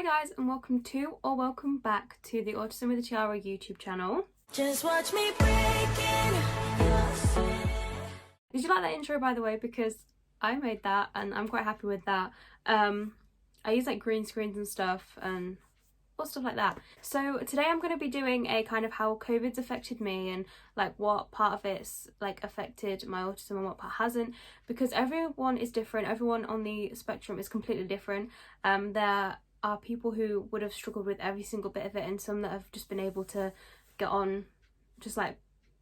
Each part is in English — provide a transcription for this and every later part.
Hi guys, and welcome back to the Autism with Tiara YouTube channel. Just watch me breaking your sin. Did you like that intro, by the way? Because I made that and I'm quite happy with that. I use like green screens and stuff and all stuff like that. So today I'm going to be doing a kind of how COVID's affected me and like what part of it's like affected my autism and what part hasn't, because everyone is different. Everyone on the spectrum is completely different. There are people who would have struggled with every single bit of it, and some that have just been able to get on, just like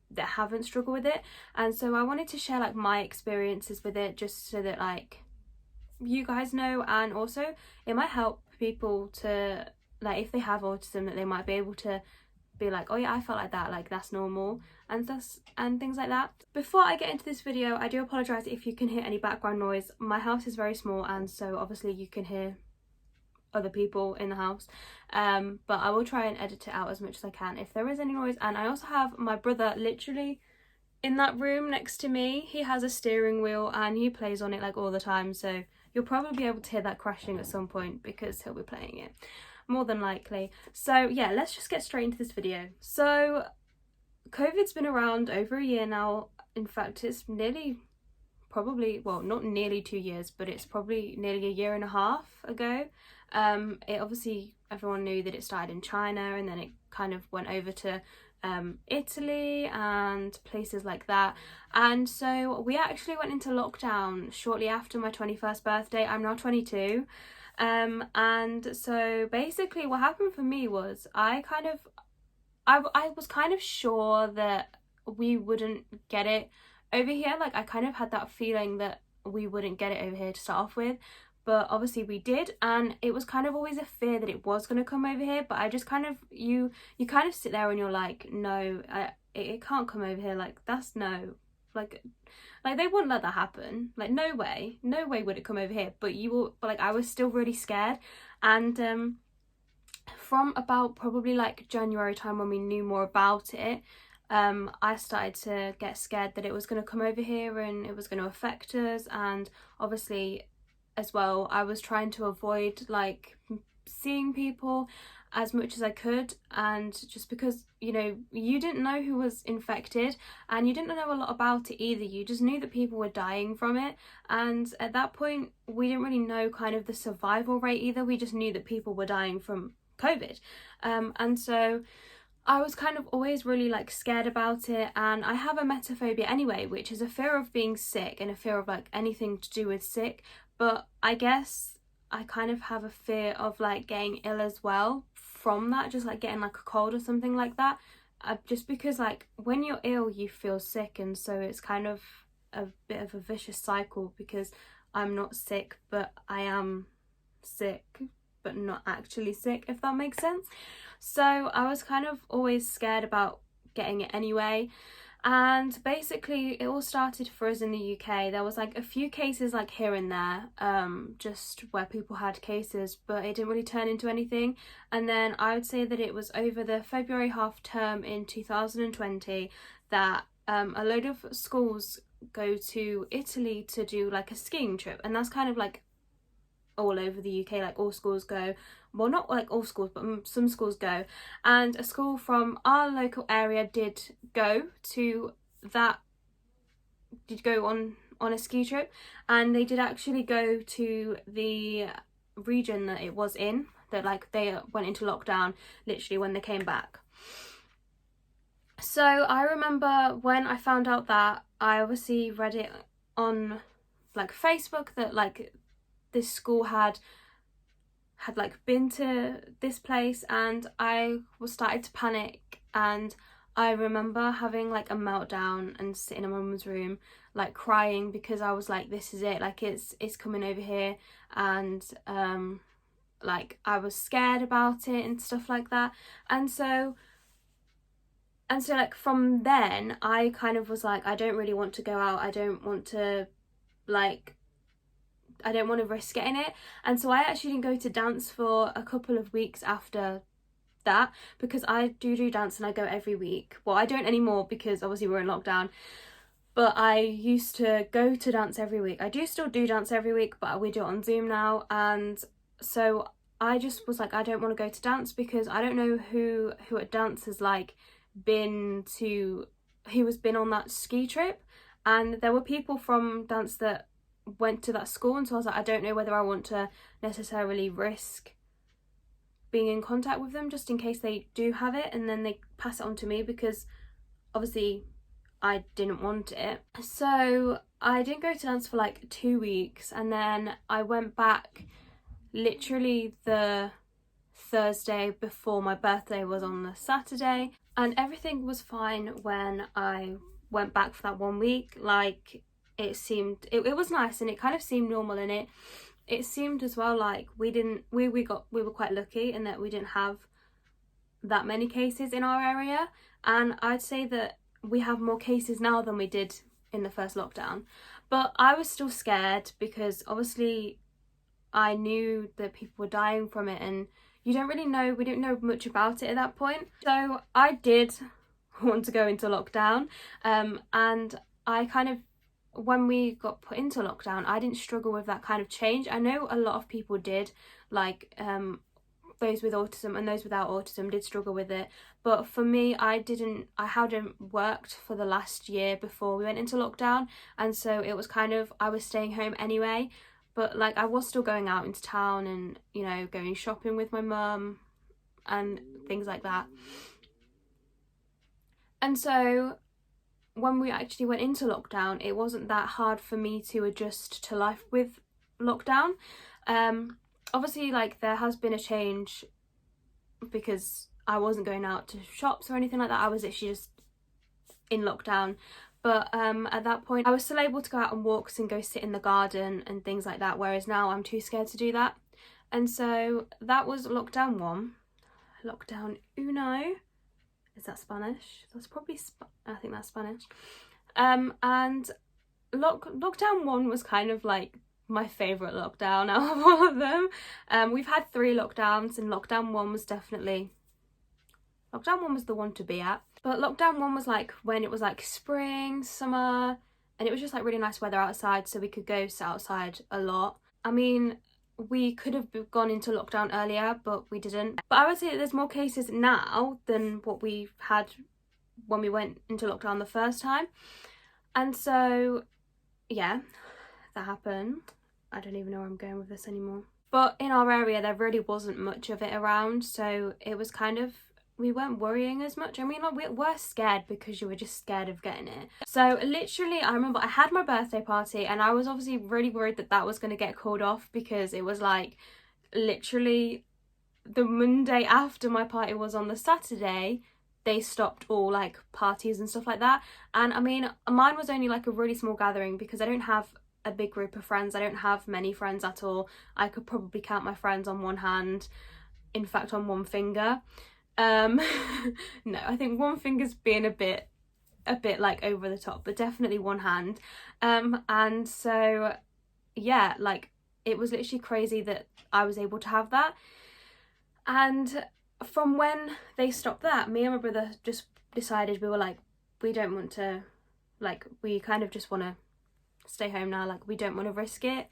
that haven't struggled with it. And so I wanted to share like my experiences with it, just so that like you guys know, and also it might help people to, like, if they have autism, that they might be able to be like, oh yeah, I felt like that, like that's normal, and things like that. Before I get into this video, I do apologise if you can hear any background noise. My house is very small, and so obviously you can hear other people in the house, but I will try and edit it out as much as I can if there is any noise. And I also have my brother literally in that room next to me. He has a steering wheel and he plays on it like all the time, so you'll probably be able to hear that crashing at some point because he'll be playing it, more than likely. So yeah, let's just get straight into this video. So COVID's been around over a year now. In fact, it's probably, well, not nearly 2 years, but it's probably nearly a year and a half ago. It obviously, everyone knew that it started in China, and then it kind of went over to Italy and places like that. And so we actually went into lockdown shortly after my 21st birthday. I'm now 22. And so basically what happened for me was I was kind of sure that we wouldn't get it over here. Like, I kind of had that feeling that we wouldn't get it over here to start off with, but obviously we did, and it was kind of always a fear that it was going to come over here. But I just kind of, you kind of sit there and you're like, no, it can't come over here, like that's no, like they wouldn't let that happen, like no way would it come over here. But like I was still really scared. And from about probably like January time, when we knew more about it, I started to get scared that it was going to come over here and it was going to affect us. And obviously as well, I was trying to avoid like seeing people as much as I could, and just because, you know, you didn't know who was infected and you didn't know a lot about it either. You just knew that people were dying from it, and at that point we didn't really know kind of the survival rate either. We just knew that people were dying from COVID, and so I was kind of always really like scared about it. And I have emetophobia anyway, which is a fear of being sick and a fear of like anything to do with sick. But I guess I kind of have a fear of like getting ill as well from that, just like getting like a cold or something like that. Just because like when you're ill you feel sick, and so it's kind of a bit of a vicious cycle, because I'm not sick but I am sick but not actually sick, if that makes sense. So I was kind of always scared about getting it anyway. And basically it all started for us in the UK. There was like a few cases like here and there, just where people had cases, but it didn't really turn into anything. And then I would say that it was over the February half term in 2020 that a load of schools go to Italy to do like a skiing trip, and that's kind of like all over the UK, like all schools go, well not like all schools but some schools go. And a school from our local area did go on a ski trip, and they did actually go to the region that it was in, that like they went into lockdown literally when they came back. So I remember when I found out that, I obviously read it on like Facebook that like this school had like been to this place, and I was started to panic. And I remember having like a meltdown and sitting in my mum's room like crying, because I was like, this is it, like it's coming over here. And like I was scared about it and stuff like that. And so like from then I kind of was like, I don't really want to go out, I don't want to risk getting it. And so I actually didn't go to dance for a couple of weeks after that, because I do dance and I go every week. Well, I don't anymore because obviously we're in lockdown, but I used to go to dance every week. I do still do dance every week, but we do it on Zoom now. And so I just was like, I don't want to go to dance because I don't know who at dance has like been to, who has been on that ski trip, and there were people from dance that went to that school, and so I was like, I don't know whether I want to necessarily risk being in contact with them just in case they do have it and then they pass it on to me, because obviously I didn't want it. So I didn't go to dance for like 2 weeks, and then I went back literally the Thursday before my birthday was on the Saturday, and everything was fine when I went back for that 1 week. Like it was nice, and it kind of seemed normal, and it seemed as well like we were quite lucky in that we didn't have that many cases in our area, and I'd say that we have more cases now than we did in the first lockdown. But I was still scared because obviously I knew that people were dying from it, and we didn't know much about it at that point. So I did want to go into lockdown, and I kind of, when we got put into lockdown, I didn't struggle with that kind of change. I know a lot of people did, like those with autism and those without autism did struggle with it, but for me, I hadn't worked for the last year before we went into lockdown, and so it was kind of, I was staying home anyway, but like I was still going out into town and, you know, going shopping with my mum and things like that. And so when we actually went into lockdown, it wasn't that hard for me to adjust to life with lockdown. Obviously, like, there has been a change because I wasn't going out to shops or anything like that. I was actually just in lockdown. But at that point, I was still able to go out on walks and go sit in the garden and things like that, whereas now I'm too scared to do that. And so that was lockdown 1. Lockdown uno. Is that Spanish? That's probably, I think that's Spanish. And lockdown 1 was kind of like my favourite lockdown out of all of them. We've had 3 lockdowns, and lockdown 1 was the one to be at. But lockdown 1 was like when it was like spring, summer, and it was just like really nice weather outside, so we could go sit outside a lot. I mean, we could have gone into lockdown earlier, but we didn't. But I would say that there's more cases now than what we had when we went into lockdown the first time. And so, yeah, that happened. I don't even know where I'm going with this anymore. But in our area, there really wasn't much of it around, so it was kind of, we weren't worrying as much. I mean, like, we were scared because you were just scared of getting it. So literally, I remember I had my birthday party, and I was obviously really worried that that was going to get called off, because it was like literally the Monday after my party was on the Saturday, they stopped all like parties and stuff like that. And I mean, mine was only like a really small gathering because I don't have a big group of friends. I don't have many friends at all. I could probably count my friends on one hand, in fact on one finger. No, I think one finger's being a bit like over the top, but definitely one hand. And so yeah, like, it was literally crazy that I was able to have that. And from when they stopped that, me and my brother just decided, we were like, we don't want to, like, we kind of just want to stay home now, like, we don't want to risk it.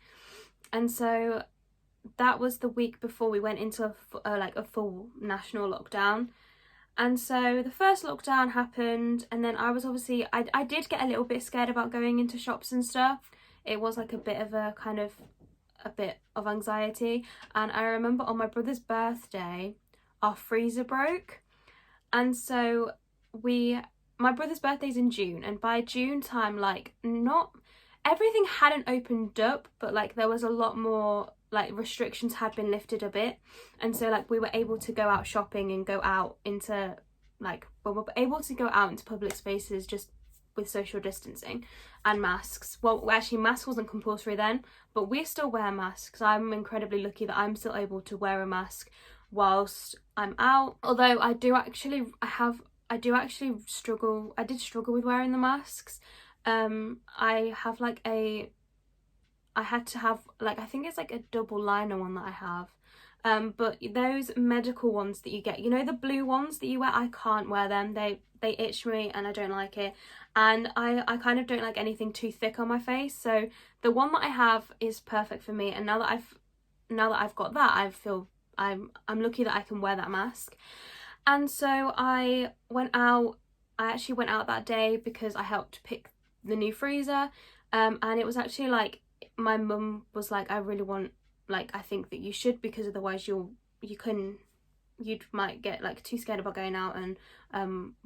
And so that was the week before we went into a full national lockdown. And so the first lockdown happened, and then I was obviously, I did get a little bit scared about going into shops and stuff. It was like a bit of anxiety. And I remember on my brother's birthday, our freezer broke. And so my brother's birthday's in June, and by June time, like, not everything hadn't opened up, but like there was a lot more, like, restrictions had been lifted a bit, and so like we were able to go out shopping and go out into, like, we were able to go out into public spaces just with social distancing and masks. Well, actually, masks wasn't compulsory then, but we still wear masks. I'm incredibly lucky that I'm still able to wear a mask whilst I'm out. Although I did actually struggle with wearing the masks. I had to have, like, I think it's like a double liner one that I have. But those medical ones that you get, you know, the blue ones that you wear, I can't wear them. They itch me and I don't like it. And I kind of don't like anything too thick on my face. So the one that I have is perfect for me. And now that I've got that, I feel I'm lucky that I can wear that mask. And so I went out. I actually went out that day because I helped pick the new freezer. And it was actually like, my mum was like, I really want, like, I think that you should, because otherwise you might get like too scared about going out, and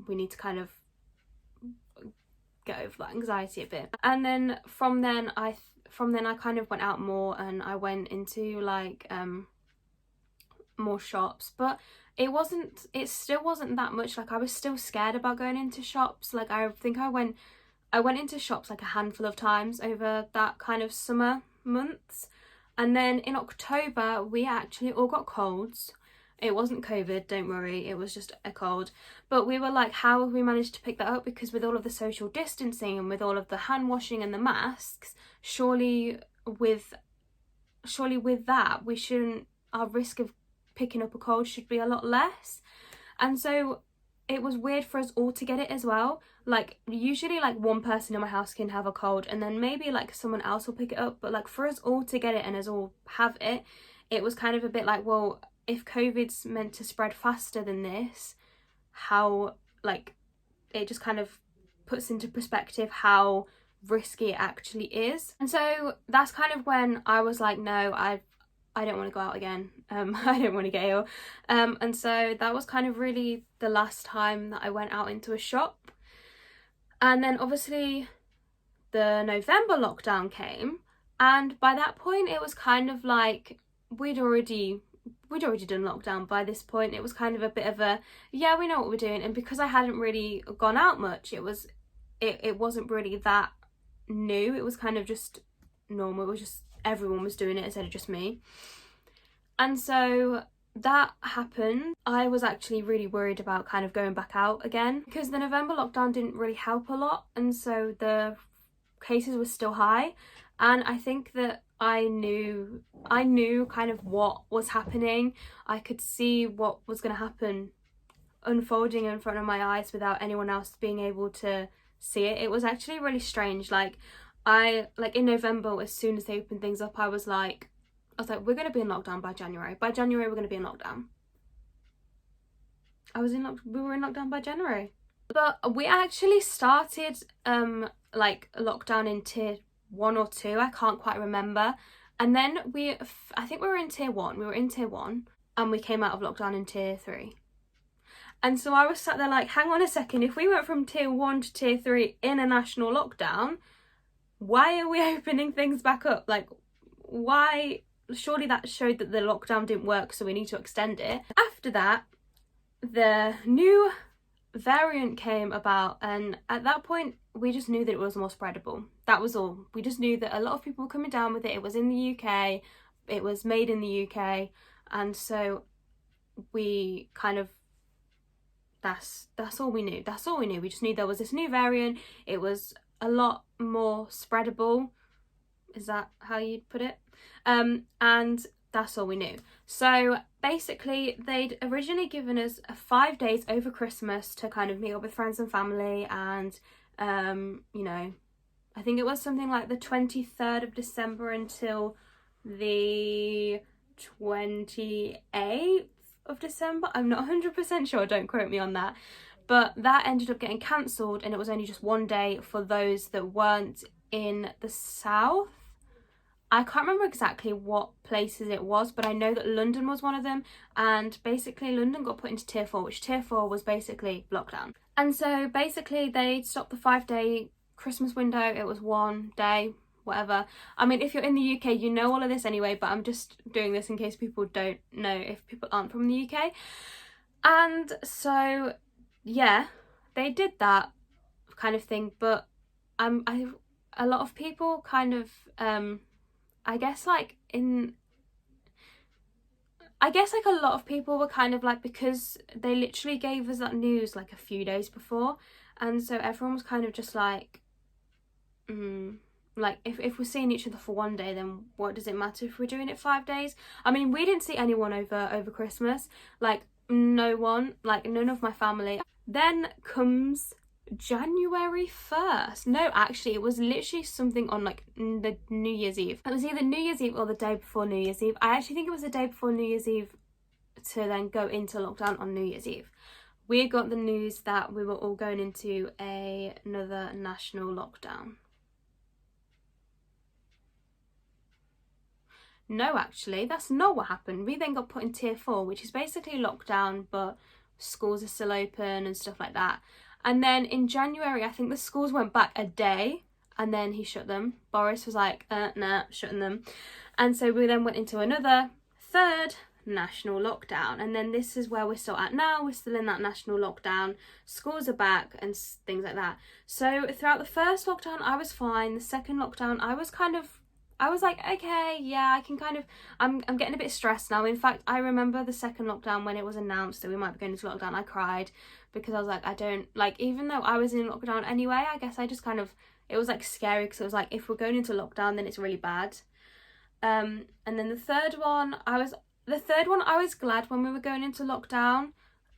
we need to kind of get over that anxiety a bit. And then from then I kind of went out more, and I went into like more shops, but it still wasn't that much. Like, I was still scared about going into shops. Like, I think I went into shops like a handful of times over that kind of summer months. And then in October we actually all got colds. It wasn't COVID, don't worry, it was just a cold. But we were like, how have we managed to pick that up? Because with all of the social distancing and with all of the hand washing and the masks, surely with that we shouldn't, our risk of picking up a cold should be a lot less. And so it was weird for us all to get it as well. Like, usually like one person in my house can have a cold, and then maybe like someone else will pick it up, but like for us all to get it and us all have it, it was kind of a bit like, well, if COVID's meant to spread faster than this, how, like, it just kind of puts into perspective how risky it actually is. And so that's kind of when I was like, no, I don't want to go out again. I don't want to get ill. And so that was kind of really the last time that I went out into a shop. And then obviously the November lockdown came, and by that point it was kind of like we'd already done lockdown by this point. It was kind of a bit of a, yeah, we know what we're doing. And because I hadn't really gone out much, it wasn't really that new. It was kind of just normal. It was just everyone was doing it instead of just me. And so that happened. I was actually really worried about kind of going back out again, because the November lockdown didn't really help a lot, and so the cases were still high. And I think that I knew kind of what was happening. I could see what was going to happen unfolding in front of my eyes without anyone else being able to see it. It was actually really strange. Like in November, as soon as they opened things up, I was like, we're going to be in lockdown by January. By January, we're going to be in lockdown. We were in lockdown by January. But we actually started like lockdown in tier 1 or 2, I can't quite remember. And then I think we were in tier 1. We were in tier 1, and we came out of lockdown in tier 3. And so I was sat there like, hang on a second, if we went from tier 1 to tier 3 in a national lockdown, why are we opening things back up? Like, why? Surely that showed that the lockdown didn't work, so we need to extend it. After that, the new variant came about, and at that point we just knew that it was more spreadable. That was all. We just knew that a lot of people were coming down with it. It was in the UK, it was made in the UK, and so we kind of, that's all we knew. That's all we knew. We just knew there was this new variant. It was a lot more spreadable. Is that how you'd put it? And that's all we knew. So basically they'd originally given us 5 days over Christmas to kind of meet up with friends and family, and you know, I think it was something like the 23rd of December until the 28th of December. I'm not 100% sure, don't quote me on that. But that ended up getting cancelled, and it was only just 1 day for those that weren't in the south. I can't remember exactly what places it was, but I know that London was one of them, and basically London got put into tier 4, which tier 4 was basically lockdown. And so basically they stopped the 5-day Christmas window. It was 1 day, whatever. I mean, if you're in the UK, you know all of this anyway, but I'm just doing this in case people don't know, if people aren't from the UK. And so, yeah, they did that kind of thing, but a lot of people kind of, I guess like a lot of people were kind of like, because they literally gave us that news like a few days before, and so everyone was kind of just like, like if we're seeing each other for 1 day, then what does it matter if we're doing it 5 days? I mean, we didn't see anyone over Christmas, like no one, like none of my family. Then comes January 1st. No, actually it was literally something on like the New Year's Eve. It was either New Year's Eve or the day before New Year's Eve. I actually think it was the day before New Year's Eve to then go into lockdown on New Year's Eve. We got the news that we were all going into another national lockdown. No, actually, that's not what happened. We then got put in tier 4, which is basically lockdown, but schools are still open and stuff like that. And then in January, I think the schools went back a day and then he shut them. Boris was like, nah, shutting them. And so we then went into another third national lockdown. And then this is where we're still at now. We're still in that national lockdown. Schools are back and things like that. So throughout the first lockdown, I was fine. The second lockdown, I was like, okay, yeah, I can kind of, I'm getting a bit stressed now. In fact, I remember the second lockdown when it was announced that we might be going into lockdown, I cried because I was like, I don't, like, even though I was in lockdown anyway, I guess I just kind of, it was like scary because it was like, if we're going into lockdown, then it's really bad. And then the third one, I was glad when we were going into lockdown,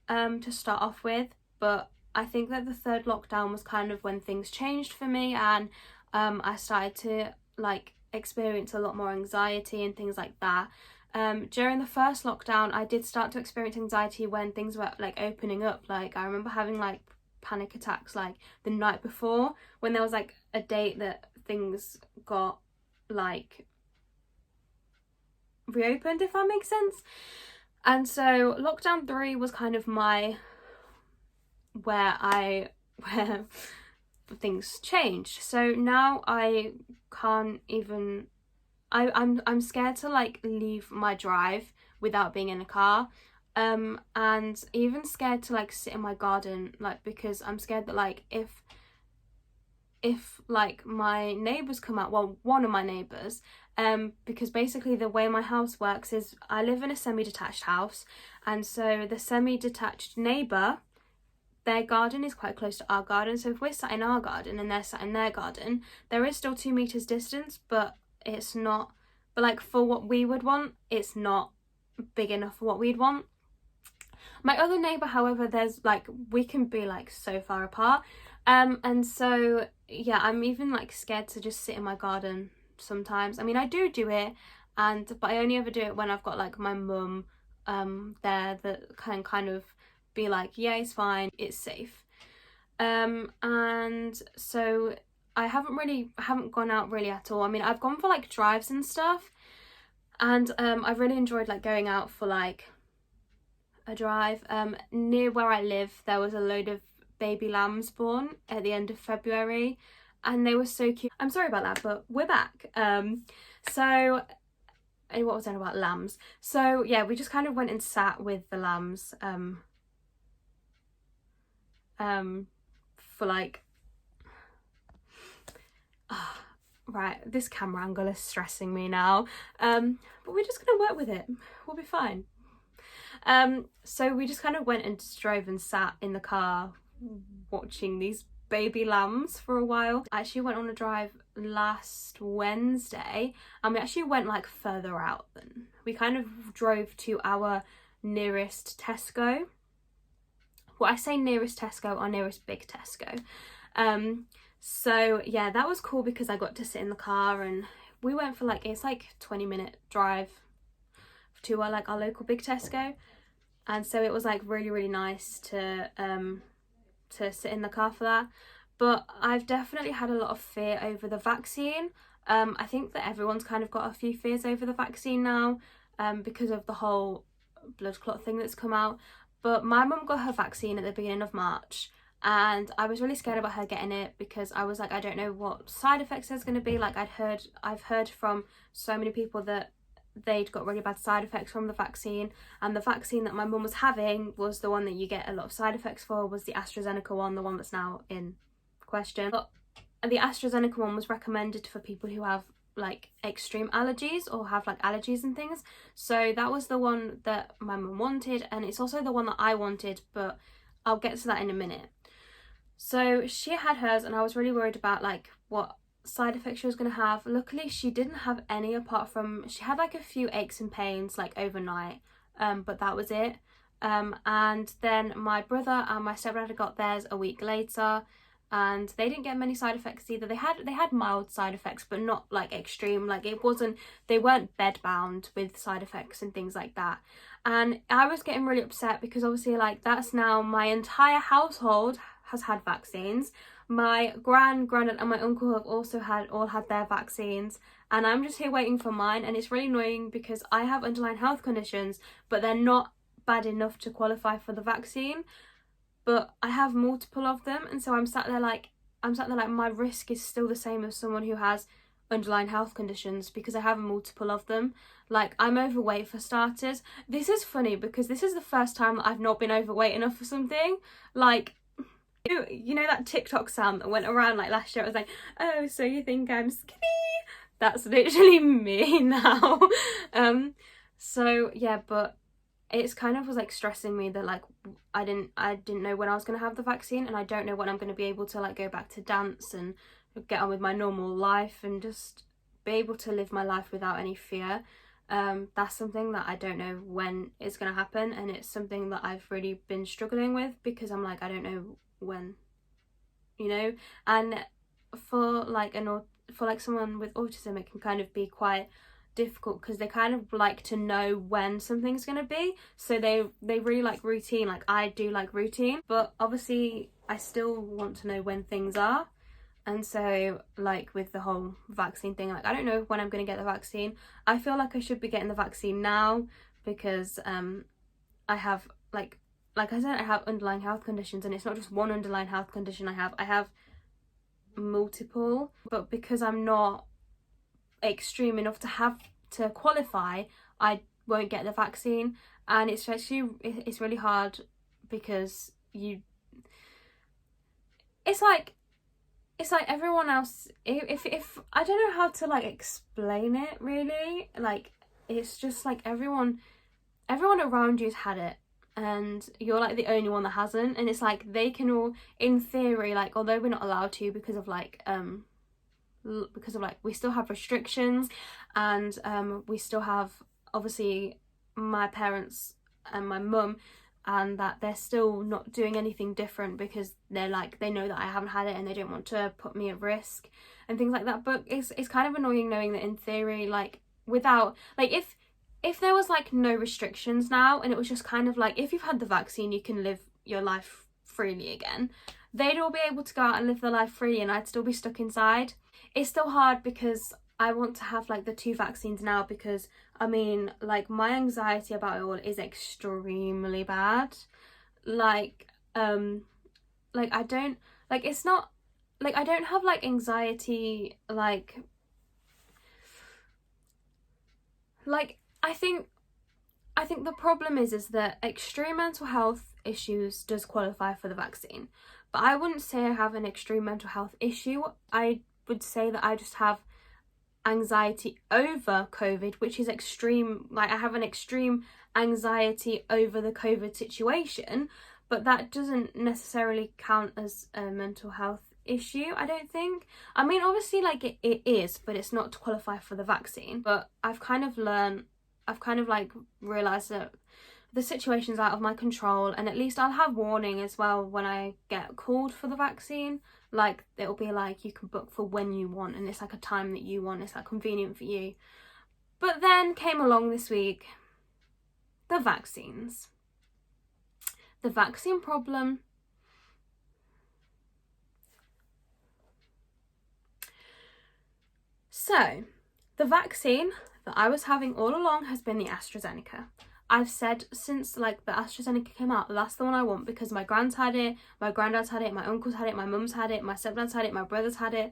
to start off with, but I think that the third lockdown was kind of when things changed for me, and I started to like experience a lot more anxiety and things like that. During the first lockdown, I did start to experience anxiety when things were like opening up. Like I remember having like panic attacks like the night before when there was like a date that things got like reopened, if that makes sense. And so lockdown 3 was kind of where things changed. So now I can't even, I'm scared to like leave my drive without being in a car, and even scared to like sit in my garden, like because I'm scared that like if like my neighbours come out, well, one of my neighbours, because basically the way my house works is I live in a semi-detached house, and so the semi-detached neighbour, their garden is quite close to our garden. So if we're sat in our garden and they're sat in their garden, there is still 2 meters distance, but it's not, but like for what we would want, it's not big enough for what we'd want. My other neighbour, however, there's like, we can be like so far apart. And so, yeah, I'm even like scared to just sit in my garden sometimes. I mean, I do it, but I only ever do it when I've got like my mum there that can kind of be like, yeah, it's fine, it's safe. And so I haven't gone out really at all. I mean, I've gone for like drives and stuff, and I've really enjoyed like going out for like a drive. Near where I live, there was a load of baby lambs born at the end of February, and they were so cute. I'm sorry about that, but we're back. So what was I about lambs? So yeah, we just kind of went and sat with the lambs for like, right, this camera angle is stressing me now, but we're just gonna work with it, we'll be fine. So we just kind of went and drove and sat in the car watching these baby lambs for a while. I actually went on a drive last Wednesday, and we actually went like further out than, we kind of drove to our nearest Tesco. Well, I say nearest Tesco, our nearest big Tesco. So yeah, that was cool because I got to sit in the car, and we went for like, it's like 20-minute drive to our local big Tesco, and so it was like really nice to sit in the car for that. But I've definitely had a lot of fear over the vaccine. I think that everyone's kind of got a few fears over the vaccine now, because of the whole blood clot thing that's come out. But my mum got her vaccine at the beginning of March, and I was really scared about her getting it because I was like, I don't know what side effects there's going to be. Like I've heard from so many people that they'd got really bad side effects from the vaccine, and the vaccine that my mum was having was the one that you get a lot of side effects for, was the AstraZeneca one, the one that's now in question. But the AstraZeneca one was recommended for people who have like extreme allergies or have like allergies and things, so that was the one that my mum wanted, and it's also the one that I wanted, but I'll get to that in a minute. So she had hers, and I was really worried about like what side effects she was going to have. Luckily she didn't have any, apart from she had like a few aches and pains like overnight, but that was it. And then my brother and my stepdad got theirs a week later, and they didn't get many side effects either. They had mild side effects, but not like extreme. Like it wasn't, they weren't bedbound with side effects and things like that. And I was getting really upset because obviously like that's now my entire household has had vaccines. My granddad and my uncle have also all had their vaccines, and I'm just here waiting for mine. And it's really annoying because I have underlying health conditions, but they're not bad enough to qualify for the vaccine. But I have multiple of them, and so I'm sat there like my risk is still the same as someone who has underlying health conditions because I have multiple of them. Like, I'm overweight for starters. This is funny because this is the first time that I've not been overweight enough for something. Like, you know that TikTok sound that went around like last year? It was like, oh, so you think I'm skinny? That's literally me now. So yeah, but it's kind of was like stressing me that like I didn't know when I was going to have the vaccine, and I don't know when I'm going to be able to like go back to dance and get on with my normal life and just be able to live my life without any fear. That's something that I don't know when it's going to happen, and it's something that I've really been struggling with because I'm like, I don't know when, you know. And for like for like someone with autism, it can kind of be quite difficult because they kind of like to know when something's going to be, so they really like routine. Like, I do like routine, but obviously I still want to know when things are. And so like with the whole vaccine thing, like I don't know when I'm going to get the vaccine. I feel like I should be getting the vaccine now because I have like I said, I have underlying health conditions, and it's not just one underlying health condition I have multiple. But because I'm not extreme enough to have to qualify, I won't get the vaccine. And it's really hard because it's like everyone else, if I don't know how to like explain it really, like it's just like everyone around you's had it and you're like the only one that hasn't. And it's like they can all, in theory, like although we're not allowed to because of like we still have restrictions, and we still have obviously my parents and my mum, and that they're still not doing anything different because they're like, they know that I haven't had it and they don't want to put me at risk and things like that. But it's kind of annoying knowing that in theory, like without like if there was like no restrictions now, and it was just kind of like if you've had the vaccine you can live your life freely again, they'd all be able to go out and live their life freely and I'd still be stuck inside. It's still hard because I want to have like the 2 vaccines now because I mean like my anxiety about it all is extremely bad. Like I don't like, it's not like I don't have like anxiety like I think the problem is that extreme mental health issues does qualify for the vaccine. But I wouldn't say I have an extreme mental health issue. I would say that I just have anxiety over COVID, which is extreme. Like, I have an extreme anxiety over the COVID situation, but that doesn't necessarily count as a mental health issue, I don't think. I mean, obviously like it is, but it's not to qualify for the vaccine. But I've kind of like realised that the situation's out of my control, and at least I'll have warning as well when I get called for the vaccine. Like, it'll be like you can book for when you want, and it's like a time that you want, it's like convenient for you. But then came along this week the vaccines. The vaccine problem. So, the vaccine that I was having all along has been the AstraZeneca. I've said since like the AstraZeneca came out, that's the one I want because my grand's had it, my granddad's had it, my uncle's had it, my mum's had it, my stepdad's had it, my brother's had it.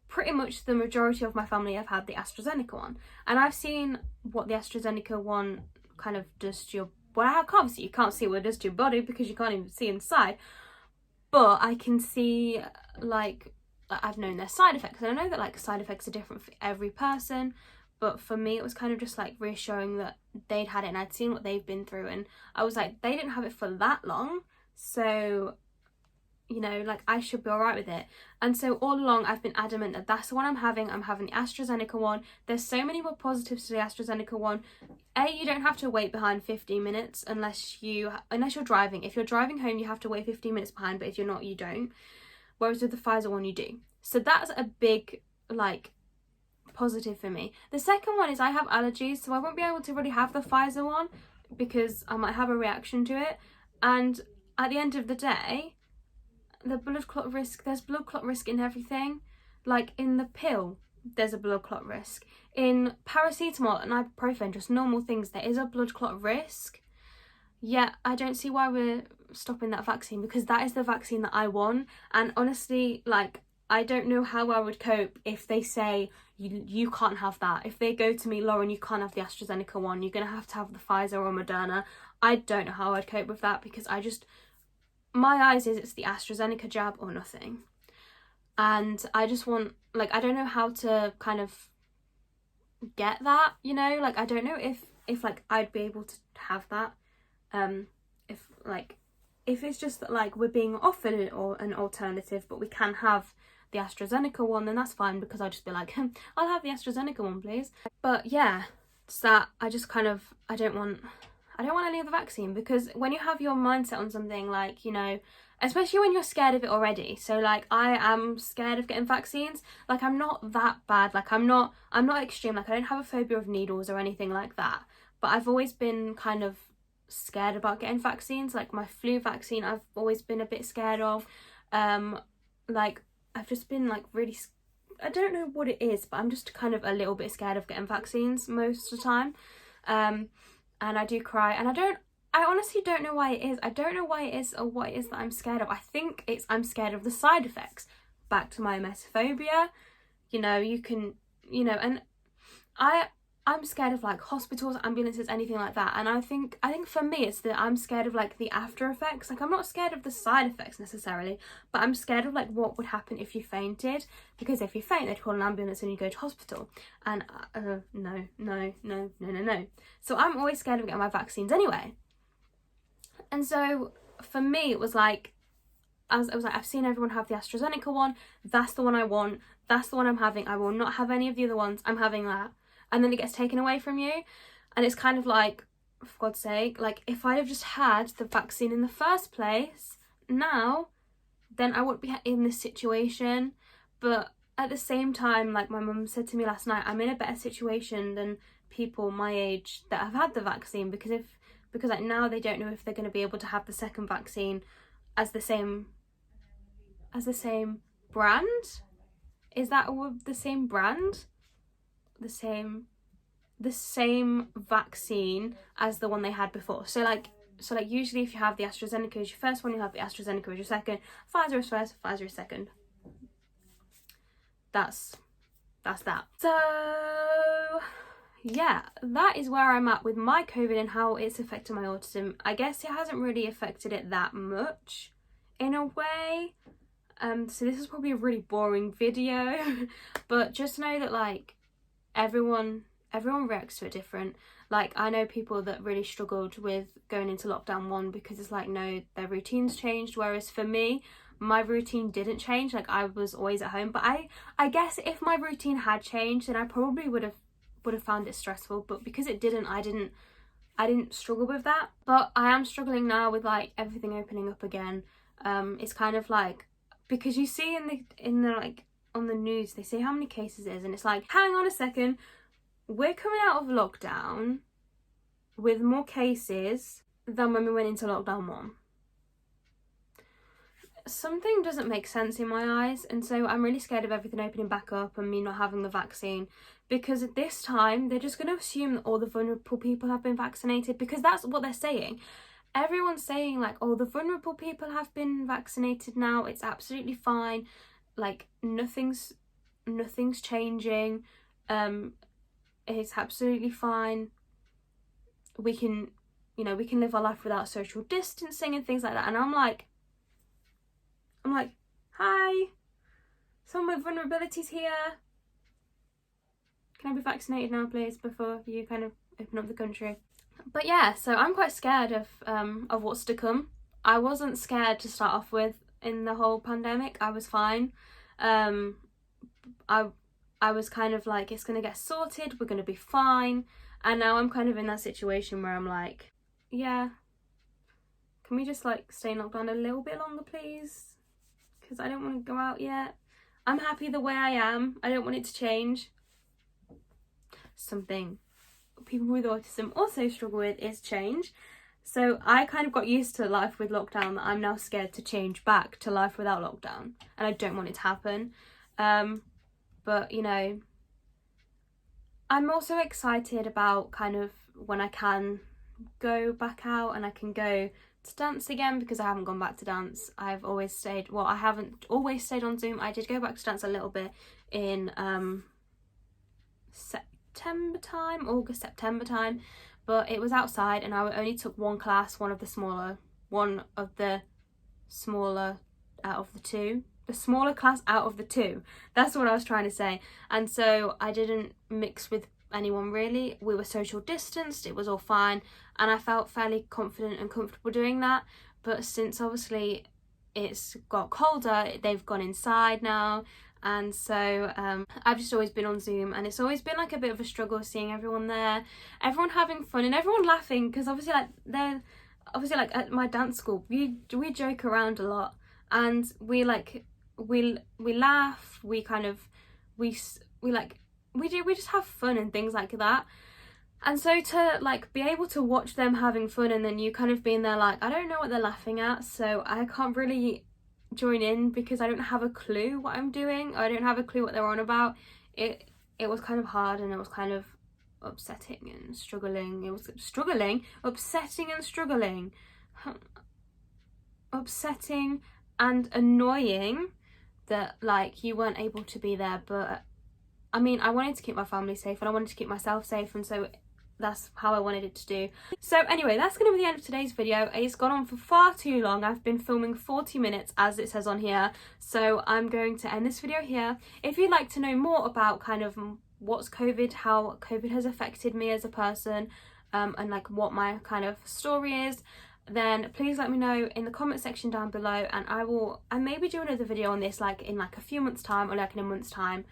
Pretty much the majority of my family have had the AstraZeneca one. And I've seen what the AstraZeneca one kind of does to your, well, I can't see, you can't see what it does to your body because you can't even see inside. But I can see like I've known their side effects, and I know that like side effects are different for every person. But for me, it was kind of just like reassuring that they'd had it and I'd seen what they've been through. And I was like, they didn't have it for that long. So, you know, like I should be all right with it. And so all along, I've been adamant that that's the one I'm having. I'm having the AstraZeneca one. There's so many more positives to the AstraZeneca one. You don't have to wait behind 15 minutes unless you're driving. If you're driving home, you have to wait 15 minutes behind. But if you're not, you don't. Whereas with the Pfizer one, you do. So that's a big, like, positive for me. The second one is I have allergies, so I won't be able to really have the Pfizer one because I might have a reaction to it. And at the end of the day, the blood clot risk, there's blood clot risk in everything. Like in the pill, there's a blood clot risk. In paracetamol and ibuprofen, just normal things, there is a blood clot risk. Yet I don't see why we're stopping that vaccine, because that is the vaccine that I want. And honestly, like, I don't know how I would cope if they say you can't have that. If they go to me, Lauren, you can't have the AstraZeneca one, you're gonna have to have the Pfizer or Moderna. I don't know how I'd cope with that, because I just, my eyes is it's the AstraZeneca jab or nothing. And I just want, like, I don't know how to kind of get that, you know, like I don't know if like I'd be able to have that, if like, if it's just that like we're being offered it or an alternative, but we can have the AstraZeneca one, then that's fine, because I'll just be like, I'll have the AstraZeneca one please. But yeah, it's that I just kind of, I don't want any other vaccine, because when you have your mindset on something, like, you know, especially when you're scared of it already. So like I am scared of getting vaccines. Like I'm not that bad. Like I'm not extreme. Like I don't have a phobia of needles or anything like that. But I've always been kind of scared about getting vaccines. Like my flu vaccine, I've always been a bit scared of. Like I've just been like really, I don't know what it is, but I'm just kind of a little bit scared of getting vaccines most of the time. And I do cry, and I honestly don't know why it is. I don't know why it is or what it is that I'm scared of. I think it's I'm scared of the side effects. Back to my emetophobia, you know, you can, you know, and I'm scared of like hospitals, ambulances, anything like that. And I think for me it's that I'm scared of like the after effects. Like I'm not scared of the side effects necessarily, but I'm scared of like what would happen if you fainted, because if you faint they'd call an ambulance and you go to hospital. And no. So I'm always scared of getting my vaccines anyway. And so for me it was like, I was like, I've seen everyone have the AstraZeneca one, that's the one I want, that's the one I'm having, I will not have any of the other ones, I'm having that. And then it gets taken away from you, and it's kind of like, for God's sake, like if I'd have just had the vaccine in the first place now, then I wouldn't be in this situation. But at the same time, like my mum said to me last night, I'm in a better situation than people my age that have had the vaccine, because like now they don't know if they're going to be able to have the second vaccine as the same brand. Is that the same brand? The same vaccine as the one they had before. So like usually if you have the AstraZeneca as your first one, you have the AstraZeneca as your second. Pfizer is first, Pfizer is second. That's that. So yeah, that is where I'm at with my COVID and how it's affected my autism. I guess it hasn't really affected it that much in a way. So this is probably a really boring video, but just know that like everyone reacts to it different. Like I know people that really struggled with going into lockdown 1 because it's like, no, their routines changed, whereas for me, my routine didn't change. Like I was always at home, but I guess if my routine had changed, then I probably would have found it stressful. But because it didn't, I didn't struggle with that. But I am struggling now with like everything opening up again. It's kind of like, because you see in the like on the news they say how many cases it is, and it's like, hang on a second, we're coming out of lockdown with more cases than when we went into lockdown 1. Something doesn't make sense in my eyes, and so I'm really scared of everything opening back up and me not having the vaccine, because at this time they're just going to assume that all the vulnerable people have been vaccinated, because that's what they're saying. Everyone's saying like, oh, the vulnerable people have been vaccinated now, it's absolutely fine, like nothing's changing, it's absolutely fine, we can live our life without social distancing and things like that. And I'm like, hi, someone with vulnerabilities here, can I be vaccinated now please, before you kind of open up the country? But yeah, so I'm quite scared of what's to come. I wasn't scared to start off with in the whole pandemic. I was fine. I was kind of like, it's gonna get sorted, we're gonna be fine. And now I'm kind of in that situation where I'm like, yeah, can we just like stay in lockdown a little bit longer please? Because I don't want to go out yet. I'm happy the way I am. I don't want it to change. Something people with autism also struggle with is change. So I kind of got used to life with lockdown that I'm now scared to change back to life without lockdown, and I don't want it to happen. But you know, I'm also excited about kind of when I can go back out and I can go to dance again, because I haven't gone back to dance. I've always stayed, well, I haven't always stayed on Zoom. I did go back to dance a little bit in September time, August, September time, but it was outside and I only took one class, one of the smaller out of the two. The smaller class out of the two. That's what I was trying to say. And so I didn't mix with anyone really. We were social distanced, it was all fine, and I felt fairly confident and comfortable doing that. But since obviously it's got colder, they've gone inside now, and so I've just always been on Zoom, and it's always been like a bit of a struggle seeing everyone there, everyone having fun and everyone laughing, because obviously like at my dance school we joke around a lot, and we laugh, we just have fun and things like that. And so to like be able to watch them having fun and then you kind of being there like, I don't know what they're laughing at, so I can't really join in because I don't have a clue what I'm doing, I don't have a clue what they're on about. It was kind of hard, and it was kind of upsetting and struggling. It was upsetting and annoying that like you weren't able to be there. But I mean, I wanted to keep my family safe and I wanted to keep myself safe, and so that's how I wanted it to do. So anyway, that's going to be the end of today's video. It's gone on for far too long. I've been filming 40 minutes as it says on here, so I'm going to end this video here. If you'd like to know more about kind of what's COVID, how COVID has affected me as a person, and like what my kind of story is, then please let me know in the comment section down below, and I maybe do another video on this like in like a few months time, or like in a month's time.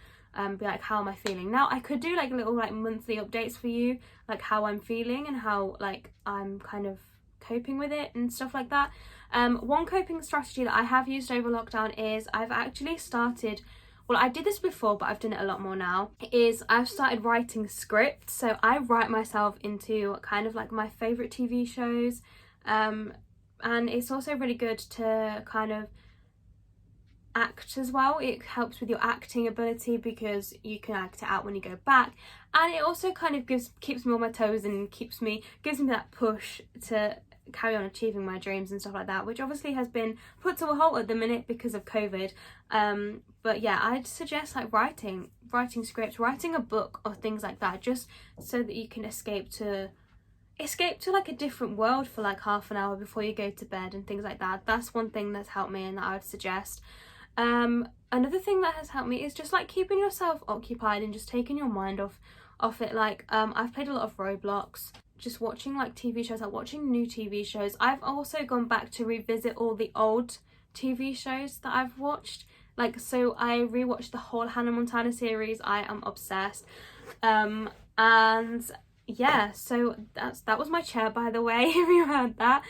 Be like, how am I feeling now? I could do like little like monthly updates for you, like how I'm feeling and how like I'm kind of coping with it and stuff like that. One coping strategy that I have used over lockdown is I've actually started, well, I did this before but I've done it a lot more now, is I've started writing scripts. So I write myself into kind of like my favourite TV shows, and it's also really good to kind of act as well. It helps with your acting ability because you can act it out when you go back, and it also kind of keeps me on my toes and gives me that push to carry on achieving my dreams and stuff like that, which obviously has been put to a halt at the minute because of COVID. But yeah, I'd suggest like writing scripts, writing a book or things like that, just so that you can escape to like a different world for like half an hour before you go to bed and things like that. That's one thing that's helped me and that I would suggest. Another thing that has helped me is just like keeping yourself occupied and just taking your mind off it. Like I've played a lot of Roblox, just watching like TV shows, like watching new TV shows. I've also gone back to revisit all the old TV shows that I've watched. Like, so I rewatched the whole Hannah Montana series. I am obsessed. And yeah, so that was my chair, by the way, if you heard that.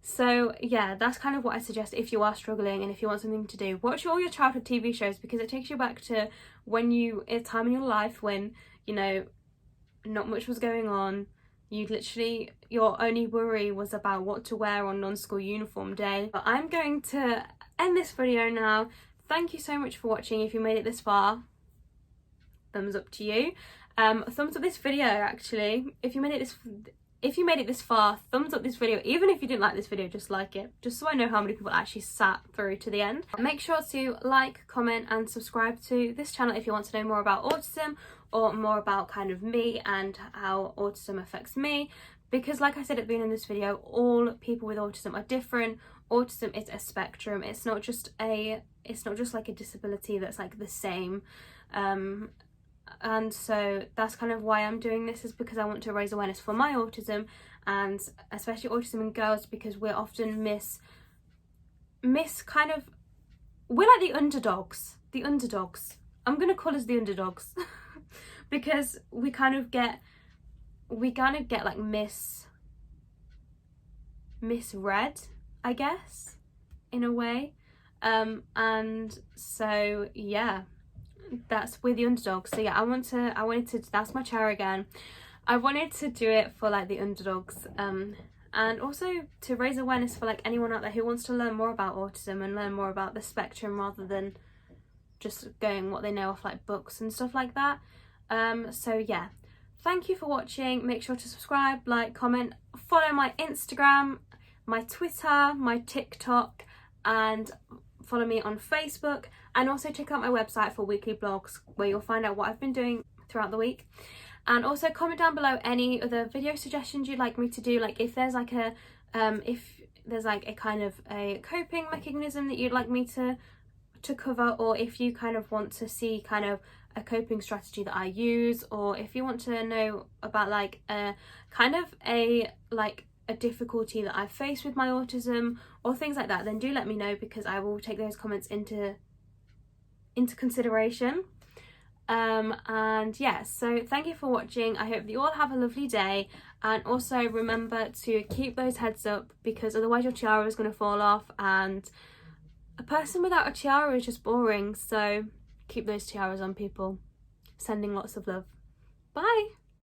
So yeah, that's kind of what I suggest if you are struggling and if you want something to do. Watch all your childhood TV shows, because it takes you back to a time in your life when, you know, not much was going on. Your only worry was about what to wear on non-school uniform day. But I'm going to end this video now. Thank you so much for watching. If you made it this far, thumbs up to you. Thumbs up this video actually. If you made it this far, thumbs up this video. Even if you didn't like this video, just like it, just so I know how many people actually sat through to the end. Make sure to like, comment and subscribe to this channel if you want to know more about autism, or more about kind of me and how autism affects me, because like I said at the beginning of this video, all people with autism are different. Autism is a spectrum. It's not just like a disability that's like the same. And so that's kind of why I'm doing this, is because I want to raise awareness for my autism, and especially autism in girls, because we're often kind of, we're like the underdogs. I'm gonna call us the underdogs because we kind of get like misread, I guess, in a way. And so yeah, that's with the underdogs. So yeah, I wanted to, that's my chair again. I wanted to do it for like the underdogs, and also to raise awareness for like anyone out there who wants to learn more about autism and learn more about the spectrum rather than just going what they know off like books and stuff like that. So yeah, thank you for watching. Make sure to subscribe, like, comment, follow my Instagram, my Twitter, my TikTok, and follow me on Facebook, and also check out my website for weekly blogs where you'll find out what I've been doing throughout the week. And also comment down below any other video suggestions you'd like me to do, like if there's like a if there's like a kind of a coping mechanism that you'd like me to cover, or if you kind of want to see kind of a coping strategy that I use, or if you want to know about like a kind of a difficulty that I face with my autism or things like that, then do let me know, because I will take those comments into consideration. And yeah, so thank you for watching. I hope that you all have a lovely day, and also remember to keep those heads up, because otherwise your tiara is going to fall off, and a person without a tiara is just boring. So keep those tiaras on, people. Sending lots of love. Bye.